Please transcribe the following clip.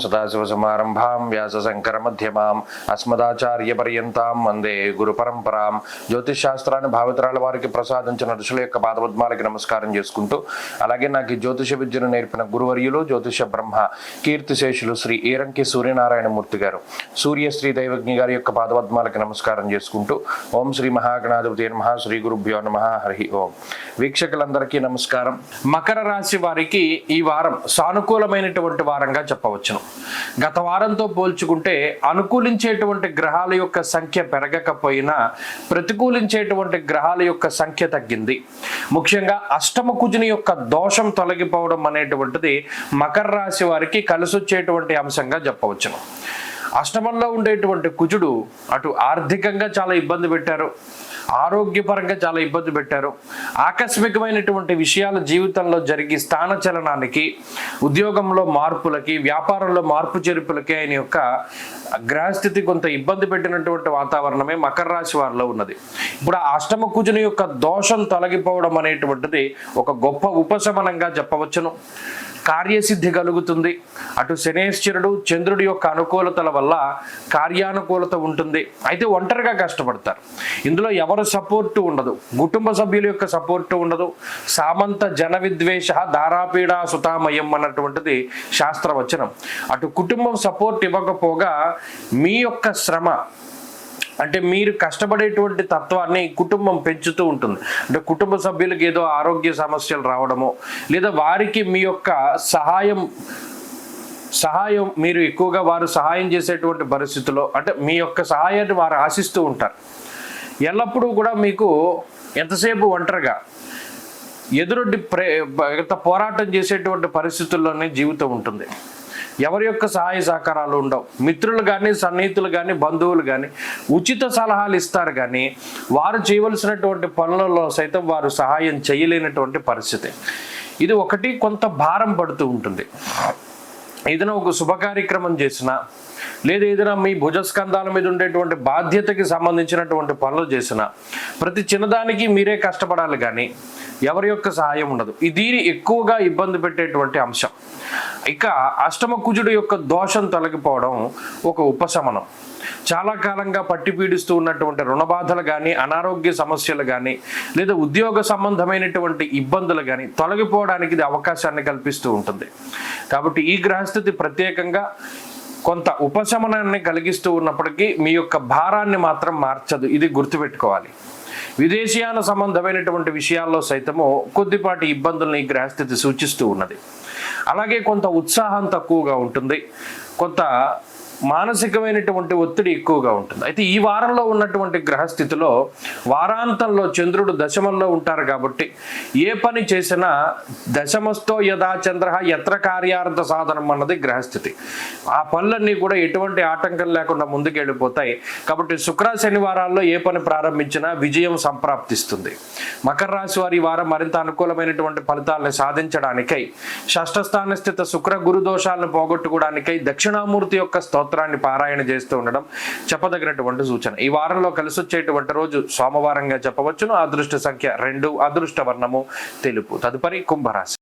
సదాశివసమారంభాం వ్యాసశంకరమధ్యమాం అస్మదాచార్యపర్యంతాం వందే గురుపరంపరాం. జ్యోతిష్ శాస్త్రాన్ని భావితరాల వారికి ప్రసాదించిన ఋషుల యొక్క పాదపద్మాలకి నమస్కారం చేసుకుంటూ, అలాగే నాకు ఈ జ్యోతిష విద్యను నేర్పిన గురువర్యులు జ్యోతిష బ్రహ్మ కీర్తిశేషులు శ్రీ ఈరంకి సూర్యనారాయణమూర్తి గారు, సూర్యశ్రీ దైవజ్ఞ గారి యొక్క పాదపద్మాలకి నమస్కారం చేసుకుంటూ, ఓం శ్రీ మహాగణాధిపతి నమః, శ్రీ గురుభ్యో నమః, హరి ఓం. వీక్షకులందరికీ నమస్కారం. మకర రాశి వారికి ఈ వారం సానుకూలమైనటువంటి వారంగా చెప్పవచ్చును. గత వారంతో పోల్చుకుంటే అనుకూలించేటువంటి గ్రహాల యొక్క సంఖ్య పెరగకపోయినా ప్రతికూలించేటువంటి గ్రహాల యొక్క సంఖ్య తగ్గింది. ముఖ్యంగా అష్టమ కుజుని యొక్క దోషం తొలగిపోవడం అనేటువంటిది మకర రాశి వారికి కలిసొచ్చేటువంటి అంశంగా చెప్పవచ్చును. అష్టమంలో ఉండేటువంటి కుజుడు అటు ఆర్థికంగా చాలా ఇబ్బంది పెట్టారు, ఆరోగ్యపరంగా చాలా ఇబ్బంది పెట్టారు. ఆకస్మికమైనటువంటి విషయాల జీవితంలో జరిగి స్థానచలనానికి, ఉద్యోగంలో మార్పులకి, వ్యాపారంలో మార్పు చేర్పులకి ఆయన యొక్క గ్రహస్థితి కొంత ఇబ్బంది పెట్టినటువంటి వాతావరణమే మకర రాశి వారిలో ఉన్నది. ఇప్పుడు ఆ అష్టమ కుజుని యొక్క దోషం తొలగిపోవడం అనేటువంటిది ఒక గొప్ప ఉపశమనంగా చెప్పవచ్చును. కార్యసిద్ధి కలుగుతుంది. అటు శనేశ్వరుడు చంద్రుడి యొక్క అనుకూలతల వల్ల కార్యానుకూలత ఉంటుంది. అయితే ఒంటరిగా కష్టపడతారు. ఇందులో ఎవరు సపోర్టు ఉండదు, కుటుంబ సభ్యుల యొక్క సపోర్టు ఉండదు. సామంత జన విద్వేష దారాపీడా సుతామయం అన్నటువంటిది శాస్త్రవచనం. అటు కుటుంబం సపోర్ట్ ఇవ్వకపోగా మీ యొక్క శ్రమ, అంటే మీరు కష్టపడేటువంటి తత్వాన్ని కుటుంబం పెంచుతూ ఉంటుంది. అంటే కుటుంబ సభ్యులకు ఏదో ఆరోగ్య సమస్యలు రావడము, లేదా వారికి మీ యొక్క సహాయం మీరు ఎక్కువగా వారు సహాయం చేసేటువంటి పరిస్థితుల్లో, అంటే మీ యొక్క సహాయాన్ని వారు ఆశిస్తూ ఉంటారు. ఎల్లప్పుడూ కూడా మీకు ఎంతసేపు ఒంటరిగా ఎదురొడ్డి పోరాటం చేసేటువంటి పరిస్థితుల్లోనే జీవితం ఉంటుంది. ఎవరి యొక్క సహాయ సహకారాలు ఉండవు. మిత్రులు కానీ, సన్నిహితులు కానీ, బంధువులు కానీ ఉచిత సలహాలు ఇస్తారు, కానీ వారు చేయవలసినటువంటి పనులలో సైతం వారు సహాయం చేయలేనటువంటి పరిస్థితి. ఇది ఒకటి, కొంత భారం పడుతూ ఉంటుంది. ఏదైనా ఒక శుభ కార్యక్రమం చేసినా, లేదా ఏదైనా మీ భుజస్కంధాల మీద ఉండేటువంటి బాధ్యతకి సంబంధించినటువంటి పనులు చేసినా ప్రతి చిన్నదానికి మీరే కష్టపడాలి, కానీ ఎవరి యొక్క సహాయం ఉండదు. ఇది ఎక్కువగా ఇబ్బంది పెట్టేటువంటి అంశం. ఇక అష్టమ కుజుడు యొక్క దోషం తొలగిపోవడం ఒక ఉపశమనం. చాలా కాలంగా పట్టి పీడిస్తూ ఉన్నటువంటి రుణబాధలు కానీ, అనారోగ్య సమస్యలు కానీ, లేదా ఉద్యోగ సంబంధమైనటువంటి ఇబ్బందులు కానీ తొలగిపోవడానికి ఇది అవకాశాన్ని కల్పిస్తూ ఉంటుంది. కాబట్టి ఈ గ్రహస్థితి ప్రత్యేకంగా కొంత ఉపశమనాన్ని కలిగిస్తూ ఉన్నప్పటికీ మీ యొక్క భారాన్ని మాత్రం మార్చదు. ఇది గుర్తుపెట్టుకోవాలి. విదేశీయాన సంబంధమైనటువంటి విషయాల్లో సైతము కొద్దిపాటి ఇబ్బందులను ఈ గ్రహస్థితి సూచిస్తూ ఉన్నది. అలాగే కొంత ఉత్సాహం తక్కువగా ఉంటుంది, కొంత మానసికమైనటువంటి ఒత్తిడి ఎక్కువగా ఉంటుంది. అయితే ఈ వారంలో ఉన్నటువంటి గ్రహస్థితిలో వారాంతంలో చంద్రుడు దశమంలో ఉంటారు కాబట్టి ఏ పని చేసినా దశమస్థో యథా చంద్ర యత్ర కార్యార్థ సాధనం అన్నది గ్రహస్థితి. ఆ పనులన్నీ కూడా ఎటువంటి ఆటంకం లేకుండా ముందుకు వెళ్ళిపోతాయి. కాబట్టి శుక్ర శనివారాల్లో ఏ పని ప్రారంభించినా విజయం సంప్రాప్తిస్తుంది. మకర రాశి వారి వారం మరింత అనుకూలమైనటువంటి ఫలితాలను సాధించడానికై, షష్ఠస్థాన స్థిత శుక్ర గురు దోషాలను పోగొట్టుకోవడానికై దక్షిణామూర్తి యొక్క స్తోత్రాన్ని పారాయణ చేస్తూ ఉండడం చెప్పదగినటువంటి సూచన. ఈ వారంలో కలిసి వచ్చేటువంటి రోజు సోమవారంగా చెప్పవచ్చును. అదృష్ట సంఖ్య 2, అదృష్ట వర్ణము తెలుపు. తదుపరి కుంభరాశి.